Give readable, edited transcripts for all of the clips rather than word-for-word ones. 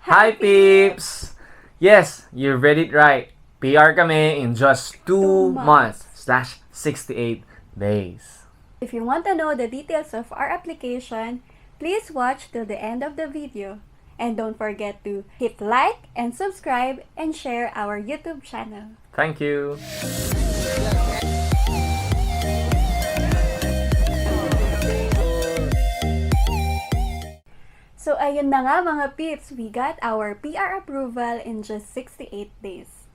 Hi, peeps! Yes, you read it right. PR kami in just 2 months slash 68 days. If you want to know the details of our application, please watch till the end of the video. And don't forget to hit like and subscribe and share our YouTube channel. Thank you! So ayun na nga mga peeps, we got our PR approval in just 68 days.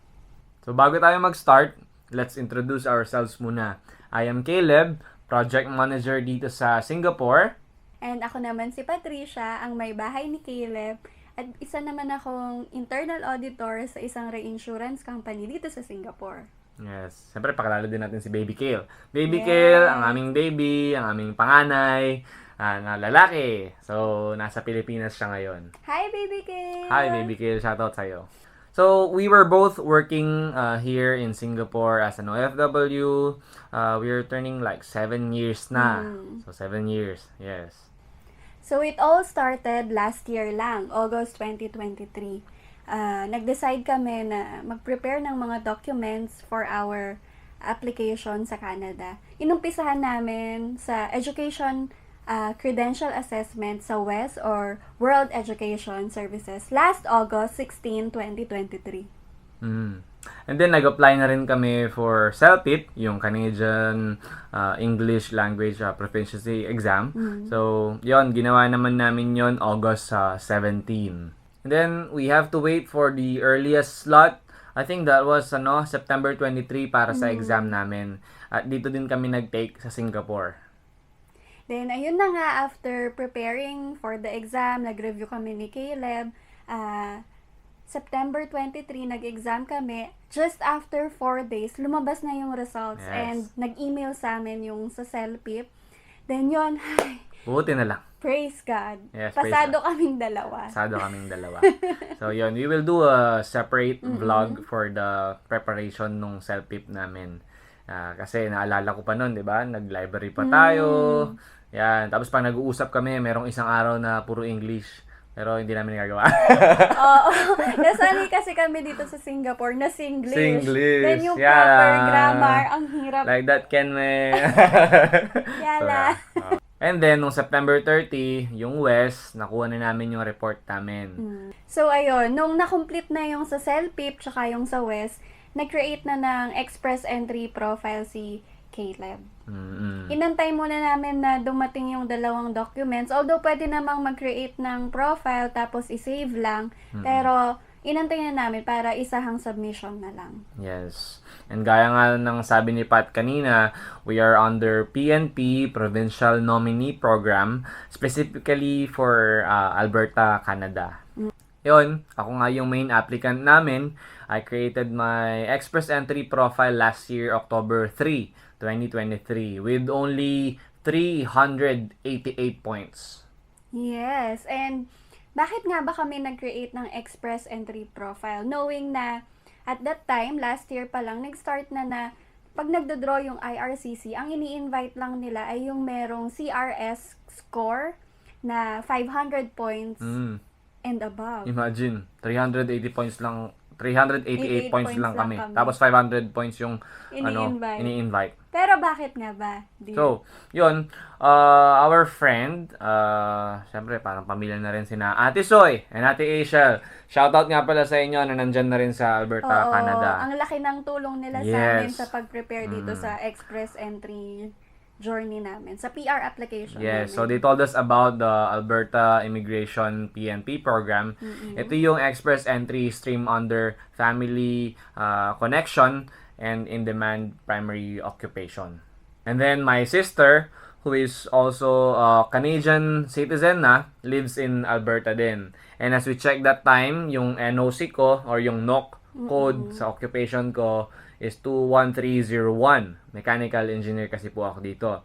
So bago tayo mag-start, let's introduce ourselves muna. I am Caleb, Project Manager dito sa Singapore. And ako naman si Patricia, ang may bahay ni Caleb. At isa naman akong internal auditor sa isang reinsurance company dito sa Singapore. Yes, siyempre pakilala din natin si Baby Kale. Baby Yes. Kale, ang aming baby, ang aming panganay, na lalaki. So, nasa Pilipinas siya ngayon. Hi, Baby Kale! Hi, Baby Kale. Shoutout sa'yo. So, we were both working here in Singapore as an OFW. We are turning like 7 years na. So, 7 years. Yes. So it all started last year lang, August 2023. Nag-decide kami na mag-prepare ng mga documents for our application sa Canada. Inumpisahan namin sa education credential assessment sa WES or World Education Services last August 16, 2023. And then, nag-apply na rin kami for CELPIP, yung Canadian English Language Proficiency Exam. So, yon ginawa naman namin yon August 17. And then, we have to wait for the earliest slot. I think that was September 23 para sa exam namin. At dito din kami nag-take sa Singapore. Then, ayun na nga, after preparing for the exam, nag-review kami ni Caleb. September 23, nag-exam kami. Just after 4 days, lumabas na yung results. Yes. And nag-email sa amin yung sa CELPIP. Then yun, Buti na lang. praise God. Yes, praise Pasado God. kaming dalawa. Pasado kaming dalawa. So, yun. We will do a separate vlog for the preparation nung CELPIP namin. Kasi naalala ko pa nun, di ba? Nag-library pa tayo. Yan. Tapos pag nag-uusap kami, merong isang araw na puro English. Pero hindi namin nagagawa. Oo. Nasanay kasi kami dito sa Singapore na Singlish. Singlish. Then yung Yeah. proper grammar, ang hirap. Like that, Ken, me. Yala. And then, nung September 30, yung West, nakuha na namin yung report namin. So, ayun, nung na-complete na yung sa CELPIP tsaka yung sa WES, nag-create na ng express entry profile si Caleb. Inantay muna namin na dumating yung dalawang documents. Although, pwede namang mag-create ng profile tapos i-save lang. Pero, inantay na namin para isahang submission na lang. Yes. And gaya nga ng sabi ni Pat kanina, we are under PNP, Provincial Nominee Program, specifically for Alberta, Canada. Yun, ako nga yung main applicant namin. I created my express entry profile last year, October 3, 2023, with only 388 points. Yes, and bakit nga ba kami nag-create ng express entry profile? Knowing na at that time, last year pa lang, nag-start na pag nagdodraw yung IRCC, ang ini-invite lang nila ay yung merong CRS score na 500 points and above. Imagine, 380 points lang, 388 points lang kami. kami. Tapos 500 points yung Ini-invite. ini-invite. Pero bakit nga ba? So, yun, our friend, syempre parang pamilya na rin sina Ate Soy and Ate Asiel. Shoutout nga pala sa inyo na nandyan na rin sa Alberta, Oo, Canada. ang laki ng tulong nila sa amin sa pag-prepare dito sa express entry journey namin, sa PR application Yes, namin. so they told us about the Alberta Immigration PNP program. Ito yung express entry stream under family connection and in-demand primary occupation. And then my sister, who is also a Canadian citizen lives in Alberta din. And as we check that time, yung NOC ko or yung NOC code sa occupation ko is 21301. Mechanical engineer kasi po ako dito.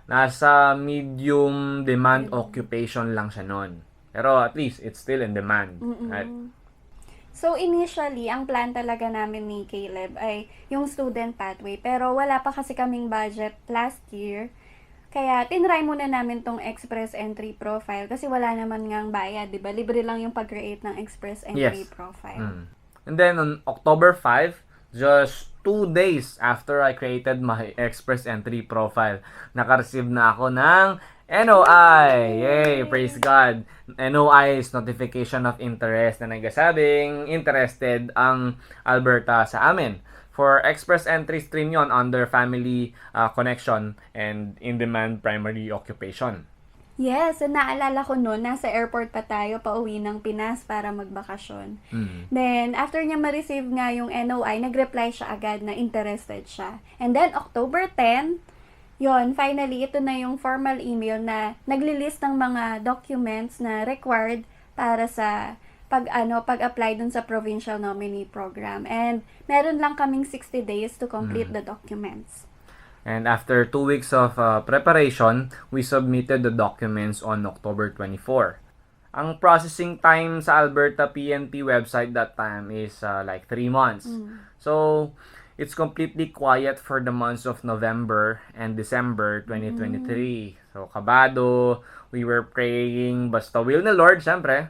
Nasa medium demand occupation lang siya nun. Pero at least, it's still in demand. Right? So, initially, ang plan talaga namin ni Caleb ay yung student pathway. Pero wala pa kasi kaming budget last year. Kaya tinry muna namin tong Express Entry profile kasi wala naman ngang bayad, 'di ba? Libre lang yung pag-create ng Express Entry Yes. profile. And then on October 5, just 2 days after I created my Express Entry profile, naka-receive na ako ng NOI! Yay! Praise God! NOI is Notification of Interest na nagsasabing interested ang Alberta sa amin. For Express Entry stream yon under Family Connection and In-Demand Primary Occupation. Yes, and naalala ko noon, nasa airport pa tayo pauwi ng Pinas para magbakasyon. Then, after niya ma-receive nga yung NOI, nag-reply siya agad na interested siya. And then, October 10, yon finally, ito na yung formal email na nagli-list ng mga documents na required para sa pag-apply dun sa provincial nominee program. And meron lang kaming 60 days to complete the documents. And after 2 weeks of preparation, we submitted the documents on October 24. Ang processing time sa Alberta PNP website that time is like 3 months. So, it's completely quiet for the months of November and December 2023. So, kabado, we were praying, basta will ni Lord, syempre,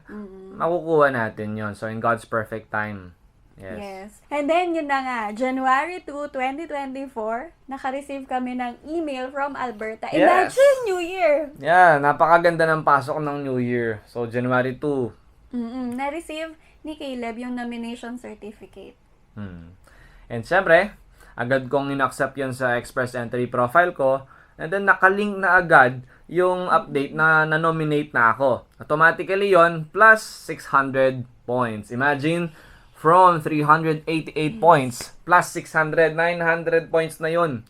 makukuha natin yon. So, in God's perfect time. Yes. And then, yun na nga, January 2, 2024, naka-receive kami ng email from Alberta. Yes. Imagine, New Year! Yeah, napakaganda ng pasok ng New Year. So, January 2. Na-receive ni Caleb yung nomination certificate. And syempre, agad kong in-accept yun sa Express Entry profile ko. And then, nakalink na agad yung update na na-nominate na ako. Automatically yon plus 600 points. Imagine, from 388 points, plus 600, 900 points na yun.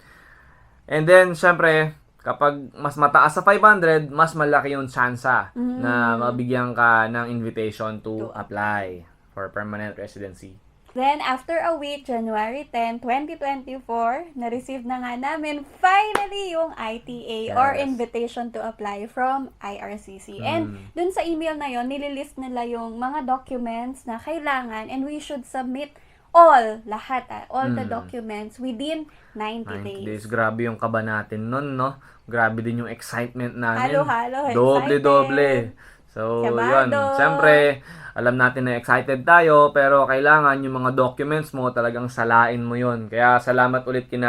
And then, syempre, kapag mas mataas sa 500, mas malaki yung tsansa na mabigyan ka ng invitation to apply for permanent residency. Then, after a week, January 10, 2024, na-receive na nga namin finally yung ITA or Yes. invitation to apply from IRCC. And dun sa email na yon, nililist nila yung mga documents na kailangan and we should submit all the documents within 90 days. Grabe yung kaba natin nun, no? Grabe din yung excitement namin. Halo-halo, Doble-doble. So, yun. Kabado. Siyempre, alam natin na excited tayo, pero kailangan yung mga documents mo, talagang salain mo yun. Kaya salamat ulit kay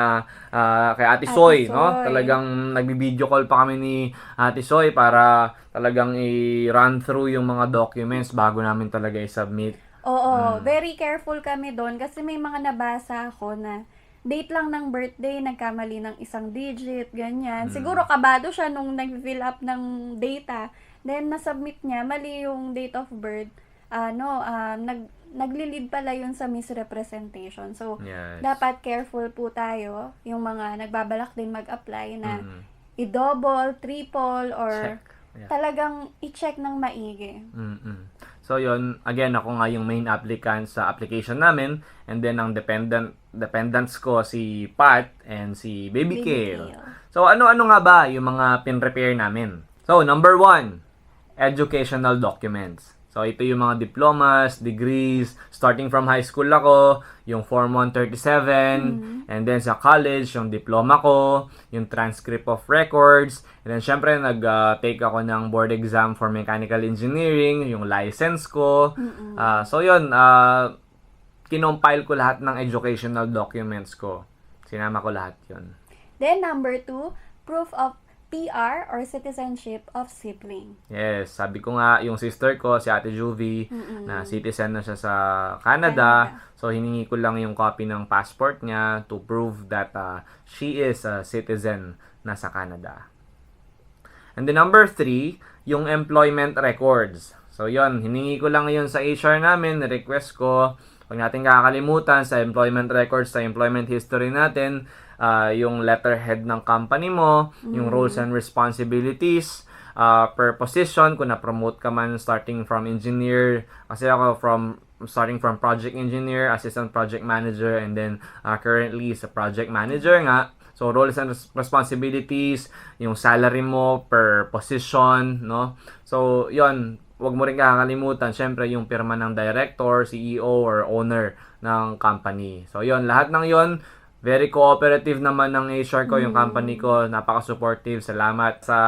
Ate Soy, Soy. no? Talagang nagbi-video call pa kami ni Ate Soy para talagang i-run through yung mga documents bago namin talaga i-submit. Oo, very careful kami doon kasi may mga nabasa ako na date lang ng birthday, nagkamali ng isang digit, ganyan. Siguro kabado siya nung nag-fill up ng data. Then, nasubmit niya, mali yung date of birth. Naglilid pala yun sa misrepresentation. So, Yes. dapat careful po tayo, yung mga nagbabalak din mag-apply na i-double, triple, or Check. Yeah. talagang i-check ng maigi. So yun, again, ako nga yung main applicant sa application namin, and then ang dependents ko si Pat and si Baby Kale. So ano-ano nga ba yung mga pin-prepare namin? So number 1, educational documents. So ito yung mga diplomas, degrees, starting from high school ako, yung Form 137, and then sa college, yung diploma ko, yung transcript of records, and then syempre nag-take ako ng board exam for mechanical engineering, yung license ko. So yun, kinompile ko lahat ng educational documents ko. Sinama ko lahat yun. Then, number 2, proof of PR or citizenship of sibling. Yes, sabi ko nga, yung sister ko, si Ate Juvie, na citizen na siya sa Canada. So, hiningi ko lang yung copy ng passport niya to prove that she is a citizen na sa Canada. And then number 3, yung employment records. So, yon, hiningi ko lang yun sa HR namin, request ko. Huwag natin kakalimutan sa employment records, sa employment history natin, yung letterhead ng company mo, yung roles and responsibilities, per position, kung na-promote ka man starting from engineer, kasi ako starting from project engineer, assistant project manager, and then currently is a project manager nga. So, roles and responsibilities, yung salary mo per position, no? So, yon, wag mo rin kakalimutan, syempre, yung pirma ng director, CEO, or owner ng company. So, yon, lahat ng yon, Very cooperative naman ng HR ko, yung company ko, napaka-supportive. Salamat sa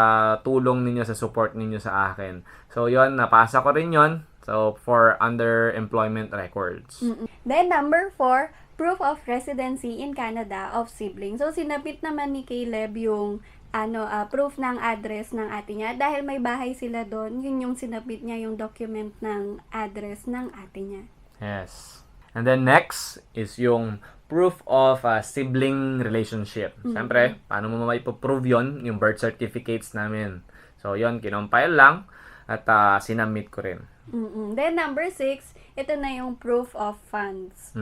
tulong ninyo, sa support ninyo sa akin. So, yon, napasa ko rin yon. So, for underemployment records. Then, number 4, proof of residency in Canada of sibling. So, sinabit naman ni Caleb yung proof ng address ng ate niya. Dahil may bahay sila doon, yun yung sinabit niya yung document ng address ng ate niya. Yes. And then next is yung proof of sibling relationship. Siyempre, paano mo maipo-prove yon? Yung birth certificates namin. So, yon, kinompile lang at sinubmit ko rin. Then, number 6, ito na yung proof of funds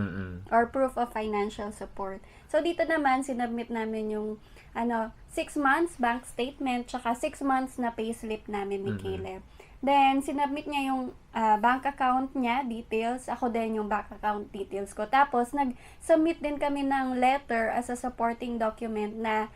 or proof of financial support. So, dito naman, sinubmit namin yung 6 months bank statement tsaka 6 months na payslip namin ni Caleb. Then, sinubmit niya yung bank account niya, details. Ako din yung bank account details ko. Tapos, nag-submit din kami ng letter as a supporting document na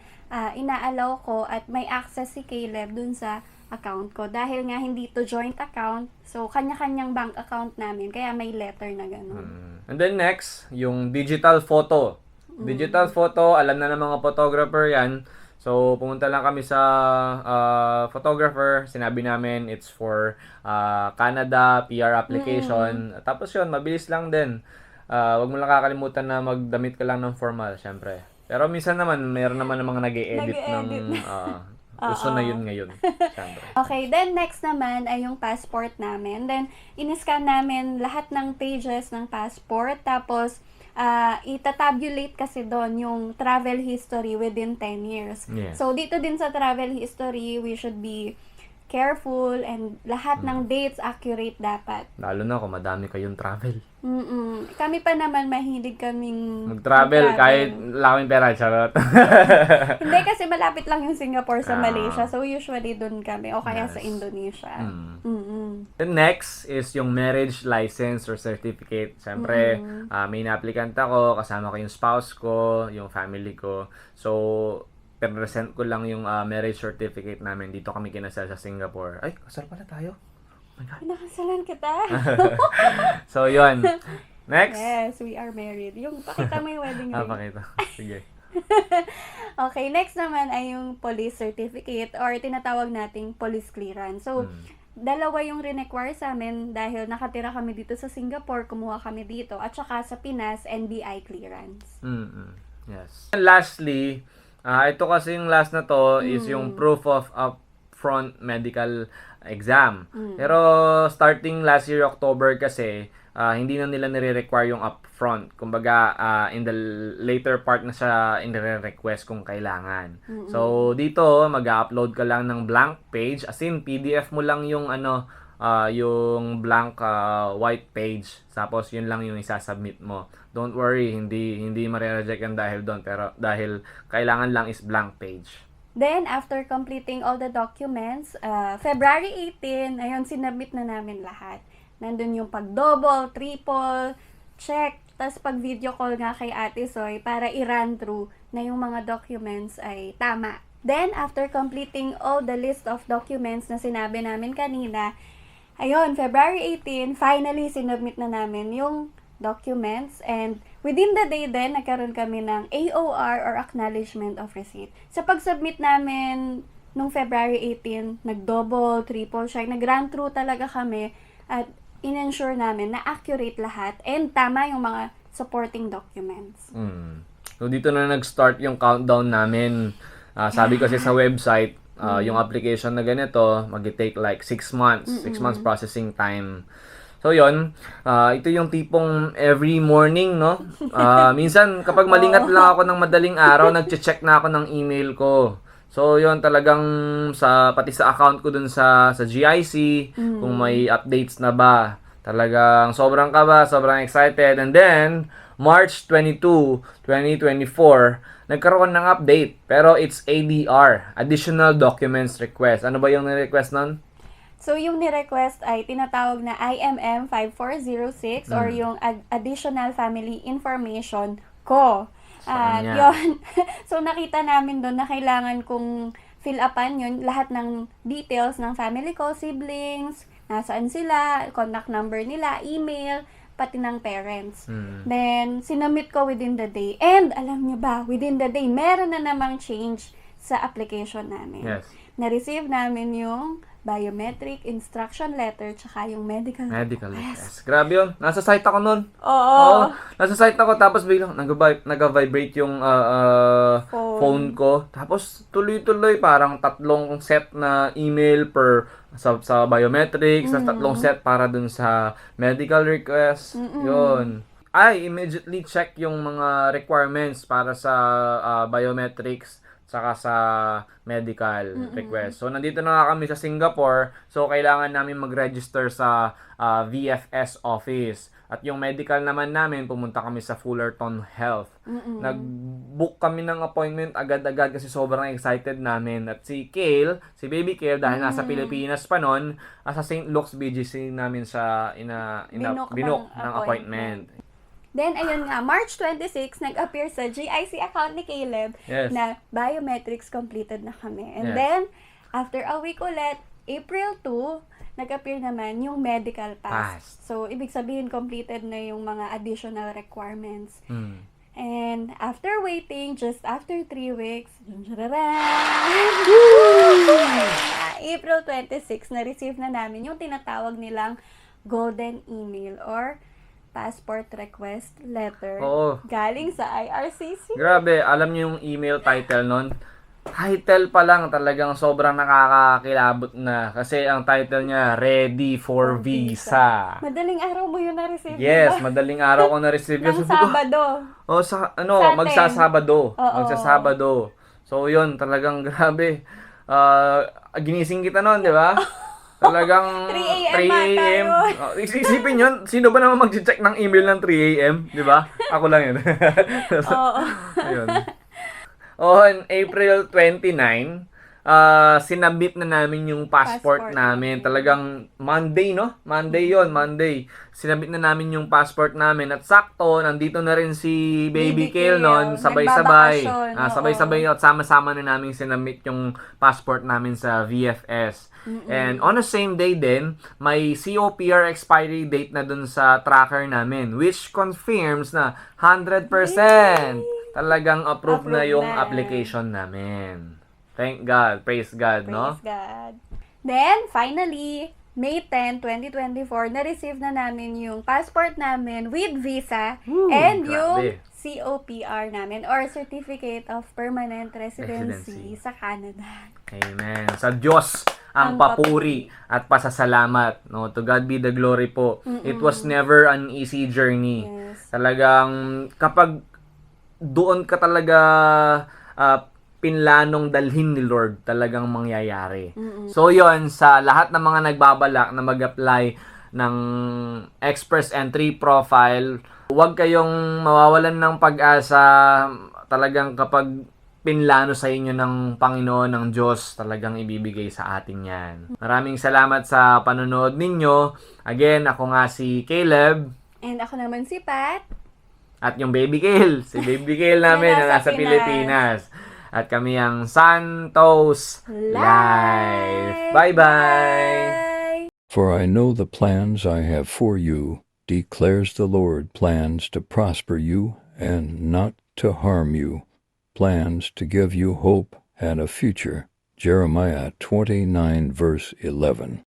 ina-allow ko at may access si Caleb dun sa account ko. Dahil nga, hindi to joint account. So, kanya-kanyang bank account namin. Kaya may letter na gano'n. And then next, yung digital photo. Digital photo, alam na ng mga photographer yan. So, pumunta lang kami sa photographer. Sinabi namin it's for Canada, PR application. Tapos yun, mabilis lang din. Wag mo lang kakalimutan na magdamit ka lang ng formal, syempre. Pero minsan naman, mayroon naman ng mga nag-e-edit ng uso na yun ngayon. Syempre. Okay, then next naman ay yung passport namin. Then, in-scan namin lahat ng pages ng passport. Tapos, itatabulate kasi doon yung travel history within 10 years. Yes. So, dito din sa travel history, we should be careful and lahat ng dates accurate dapat. Lalo na kung madami kayong travel. Kami pa naman mahilig kaming Mag-travel kahit laking pera, charot. Hindi kasi malapit lang yung Singapore sa Malaysia. So, usually doon kami o kaya sa Indonesia. The next is yung marriage license or certificate. Siyempre, main applicant ako, kasama ko yung spouse ko, yung family ko. So, present ko lang yung marriage certificate namin. Dito kami kinasal sa Singapore. Ay, kasal pala tayo. Oh my God. Pinakasalan kita. So, yun. Next. Yes, we are married. Yung pakita mo yung wedding ring. Pakita. Sige. Okay, next naman ay yung police certificate or tinatawag nating police clearance. So, dalawa yung require sa amin dahil nakatira kami dito sa Singapore, kumuha kami dito, at saka sa Pinas, NBI clearance. Yes. And lastly, ito kasi yung last na to is yung proof of upfront medical exam. Pero starting last year October kasi, hindi na nila nire-require yung upfront. Kumbaga, in the later part na siya nire-request kung kailangan. So, dito, mag-upload ka lang ng blank page. As in, PDF mo lang yung yung blank white page. Tapos, yun lang yung isasubmit mo. Don't worry, hindi mare-reject yan dahil doon. Pero, dahil kailangan lang is blank page. Then, after completing all the documents, February 18, ayun, sinubmit na namin lahat. Nandun yung pag-double, triple, check, tas pag-video call nga kay Ate Soy para i-run through na yung mga documents ay tama. Then, after completing all the list of documents na sinabi namin kanina, ayun, February 18, finally sinubmit na namin yung documents and within the day then, nagkaroon kami ng AOR or Acknowledgement of Receipt. Sa pag-submit namin nung February 18, nag-double, triple check, nag-run through talaga kami at in-ensure namin na accurate lahat and tama yung mga supporting documents. So, dito na nag-start yung countdown namin. Sabi kasi sa website, yung application na ganito, mag-take like 6 months. 6 months processing time. So, yun. Ito yung tipong every morning, no? Minsan, kapag malingat lang ako ng madaling araw, nag-check na ako ng email ko. So, yun, talagang pati sa account ko dun sa GIC, kung may updates na ba. Talagang sobrang kaba, sobrang excited. And then, March 22, 2024, nagkaroon ng update. Pero it's ADR, Additional Documents Request. Ano ba yung ni-request nun? So, yung ni-request ay tinatawag na IMM 5406 or yung Additional Family Information ko. Yun. So, nakita namin doon na kailangan kong fill upan yun, lahat ng details ng family ko, siblings, nasaan sila, contact number nila, email, pati ng parents. Mm. Then, sinubmit ko within the day. And, alam nyo ba, within the day, meron na namang change sa application namin. Yes. Na-receive namin yung biometric instruction letter tsaka yung medical Yes. Grabe yun. Nasa site ako nun. Oo. Nasa site ako tapos biglang nag-vibrate yung phone ko. Tapos tuloy-tuloy parang 3 set na email per sa biometrics, sa 3 set para dun sa medical request. Yun. I immediately check yung mga requirements para sa biometrics saka sa medical request. So, nandito na nga kami sa Singapore. So, kailangan namin mag-register sa VFS office. At yung medical naman namin, pumunta kami sa Fullerton Health. Nag-book kami ng appointment agad-agad kasi sobrang excited namin. At si Kale, si Baby Kale, dahil nasa Pilipinas pa nun, sa St. Luke's BGC namin siya binook ng appointment. Then, ayun nga, March 26, nag-appear sa GIC account ni Caleb na biometrics completed na kami. And then, after a week ulit, April 2, nag-appear naman yung medical pass. So, ibig sabihin, completed na yung mga additional requirements. And after waiting, just after 3 weeks, April 26, na-receive na namin yung tinatawag nilang golden email or passport request letter galing sa IRCC. Grabe, alam niyo yung email title nun? Title pa lang talagang sobrang nakakakilabot na. Kasi ang title niya, Ready for Visa. Madaling araw mo yun na-receive, Yes, diba? madaling araw ko na-receive yun. Ng Sabado. Magsasabado. Oo. Magsasabado. So, yun, talagang grabe. Ginising kita nun, di ba? Talagang 3 a.m. Isipin yun, sino ba naman mag-check ng email ng 3 a.m.? Di ba? Ako lang yun. Oo. Ayun. On April 29, sinabit na namin yung passport namin. Talagang Monday, no? Monday. Sinabit na namin yung passport namin. At sakto, nandito na rin si Baby Kale nun. Sabay-sabay. Sabay-sabay at sama-sama na namin sinabit yung passport namin sa VFS. And on the same day din, may COPR expiry date na dun sa tracker namin. Which confirms na 100% talagang approved na yung application namin. Thank God. Praise God, no? Praise God. Then, finally, May 10, 2024, na-receive na namin yung passport namin with visa and yung COPR namin or Certificate of Permanent Residency sa Canada. Amen. Sa Diyos ang papuri at pasasalamat. No? To God be the glory po. It was never an easy journey. Yes. Talagang kapag doon ka talaga pinlanong dalhin ni Lord, talagang mangyayari. So yon, sa lahat ng mga nagbabalak na mag-apply ng Express Entry Profile, huwag kayong mawawalan ng pag-asa. Talagang kapag pinlano sa inyo ng Panginoon, ng Diyos, talagang ibibigay sa atin yan. Maraming salamat sa panonood ninyo. Again, ako nga si Caleb. And ako naman si Pat. At yung Baby Kale. Si Baby Kale namin na nasa Pilipinas. At kami ang Santos Live. Bye-bye! For I know the plans I have for you, declares the Lord, plans to prosper you and not to harm you, plans to give you hope and a future. Jeremiah 29 verse 11.